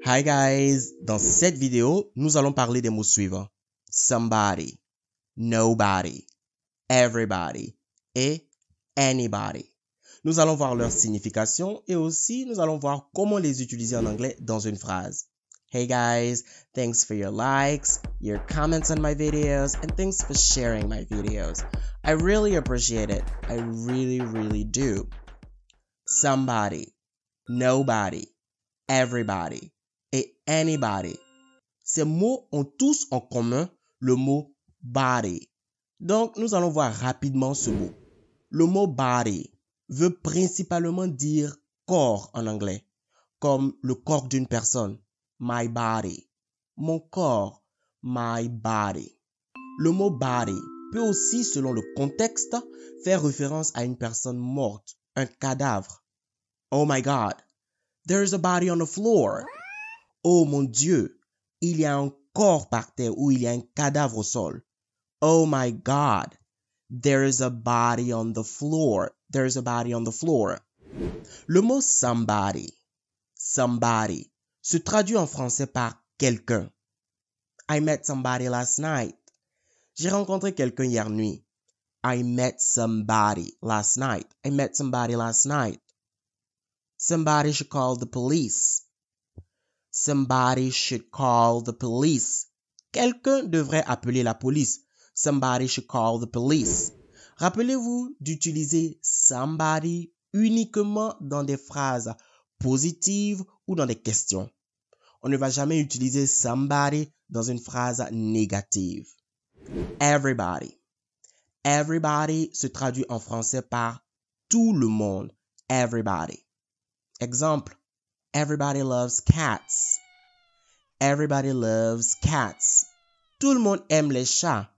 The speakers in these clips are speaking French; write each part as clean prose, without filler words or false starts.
Hi guys, dans cette vidéo, nous allons parler des mots suivants. Somebody, nobody, everybody et anybody. Nous allons voir leur signification et aussi nous allons voir comment les utiliser en anglais dans une phrase. Hey guys, thanks for your likes, your comments on my videos, and thanks for sharing my videos. I really appreciate it. I really do. Somebody, nobody, everybody et anybody. Ces mots ont tous en commun le mot body. Donc, nous allons voir rapidement ce mot. Le mot body veut principalement dire corps en anglais, comme le corps d'une personne, my body. Mon corps, my body. Le mot body peut aussi, selon le contexte, faire référence à une personne morte, un cadavre. Oh my God, there is a body on the floor. Oh mon Dieu, il y a un corps par terre ou il y a un cadavre au sol. Oh my God, there is a body on the floor. There is a body on the floor. Le mot somebody se traduit en français par quelqu'un. I met somebody last night. J'ai rencontré quelqu'un hier nuit. I met somebody last night. I met somebody last night. Somebody should call the police. Somebody should call the police. Quelqu'un devrait appeler la police. Somebody should call the police. Rappelez-vous d'utiliser somebody uniquement dans des phrases positives ou dans des questions. On ne va jamais utiliser somebody dans une phrase négative. Everybody. Everybody se traduit en français par tout le monde. Everybody. Exemple. Everybody loves cats. Everybody loves cats. Tout le monde aime les chats.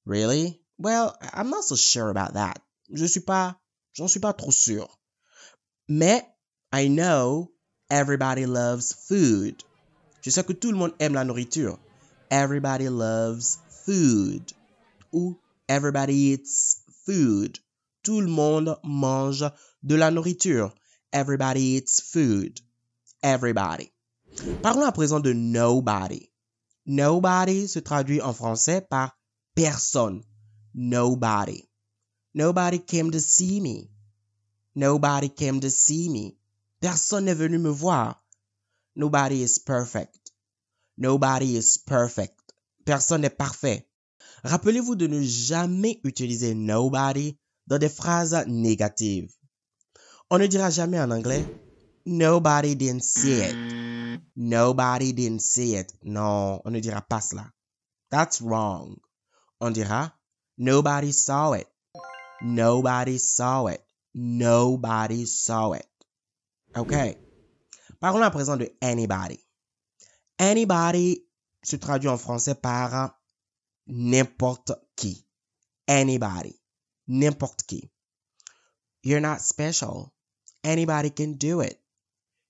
Really? Well, I'm not so sure about that. J'en suis pas trop sûr. Mais I know everybody loves food. Je sais que tout le monde aime la nourriture. Everybody loves food. Ou everybody eats food. Tout le monde mange de la nourriture. Everybody eats food. Everybody. Parlons à présent de nobody. Nobody se traduit en français par personne. Nobody. Nobody came to see me. Nobody came to see me. Personne n'est venu me voir. Nobody is perfect. Nobody is perfect. Personne n'est parfait. Rappelez-vous de ne jamais utiliser nobody dans des phrases négatives. On ne dira jamais en anglais nobody didn't see it. Nobody didn't see it. Non, on ne dira pas cela. That's wrong. On dira nobody saw it. Nobody saw it. Nobody saw it. OK. Parlons à présent de anybody. Anybody se traduit en français par n'importe qui. Anybody. N'importe qui. You're not special. Anybody can do it.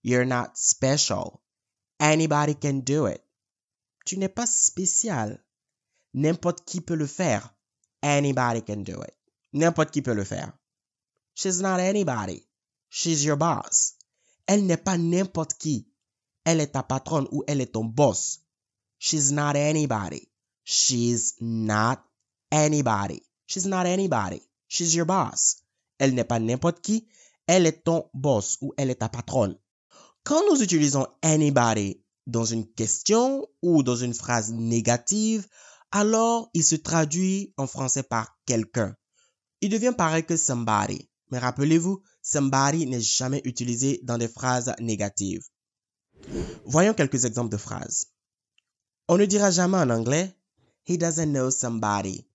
You're not special. Anybody can do it. Tu n'es pas spécial. N'importe qui peut le faire. Anybody can do it. N'importe qui peut le faire. She's not anybody. She's your boss. Elle n'est pas n'importe qui. Elle est ta patronne ou elle est ton boss. She's not anybody. She's not anybody. She's not anybody. She's your boss. Elle n'est pas n'importe qui. Elle est ton boss ou elle est ta patronne. Quand nous utilisons anybody dans une question ou dans une phrase négative, alors il se traduit en français par quelqu'un. Il devient pareil que somebody. Mais rappelez-vous, somebody n'est jamais utilisé dans des phrases négatives. Voyons quelques exemples de phrases. On ne dira jamais en anglais he doesn't know somebody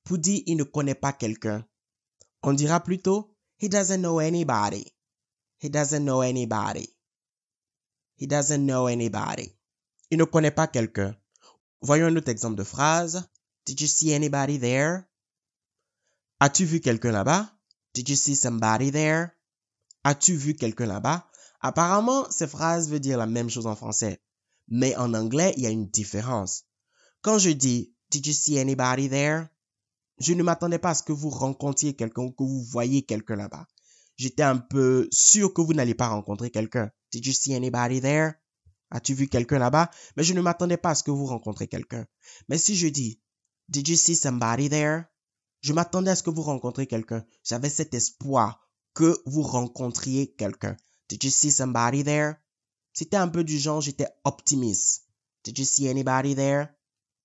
pour dire il ne connaît pas quelqu'un. On dira plutôt he doesn't know anybody. He doesn't know anybody. He doesn't know anybody. Il ne connaît pas quelqu'un. Voyons un autre exemple de phrase. Did you see anybody there? As-tu vu quelqu'un là-bas? Did you see somebody there? As-tu vu quelqu'un là-bas? Apparemment, ces phrases veulent dire la même chose en français. Mais en anglais, il y a une différence. Quand je dis Did you see anybody there? Je ne m'attendais pas à ce que vous rencontriez quelqu'un ou que vous voyiez quelqu'un là-bas. J'étais un peu sûr que vous n'allez pas rencontrer quelqu'un. Did you see anybody there? As-tu vu quelqu'un là-bas? Mais je ne m'attendais pas à ce que vous rencontrez quelqu'un. Mais si je dis, did you see somebody there? Je m'attendais à ce que vous rencontriez quelqu'un. J'avais cet espoir que vous rencontriez quelqu'un. Did you see somebody there? C'était un peu du genre, j'étais optimiste. Did you see anybody there?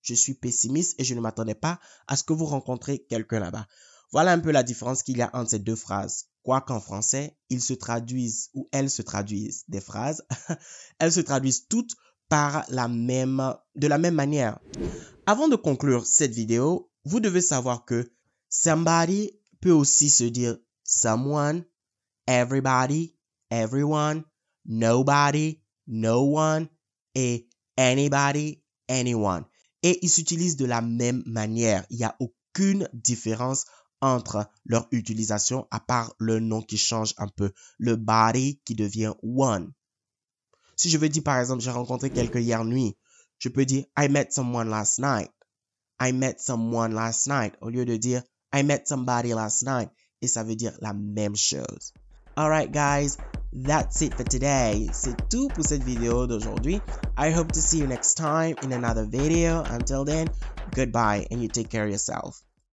Je suis pessimiste et je ne m'attendais pas à ce que vous rencontriez quelqu'un là-bas. Voilà un peu la différence qu'il y a entre ces deux phrases. Quoiqu'en français, ils se traduisent ou elles se traduisent des phrases. Elles se traduisent toutes de la même manière. Avant de conclure cette vidéo, vous devez savoir que somebody peut aussi se dire someone, everybody, everyone, nobody, no one et anybody, anyone. Et ils s'utilisent de la même manière. Il n'y a aucune différence entre leur utilisation à part le nom qui change un peu. Le body qui devient one. Si je veux dire par exemple, j'ai rencontré quelqu'un hier nuit, je peux dire I met someone last night. I met someone last night au lieu de dire I met somebody last night. Et ça veut dire la même chose. Alright guys, that's it for today. C'est tout pour cette vidéo d'aujourd'hui. I hope to see you next time in another video. Until then, goodbye and you take care of yourself.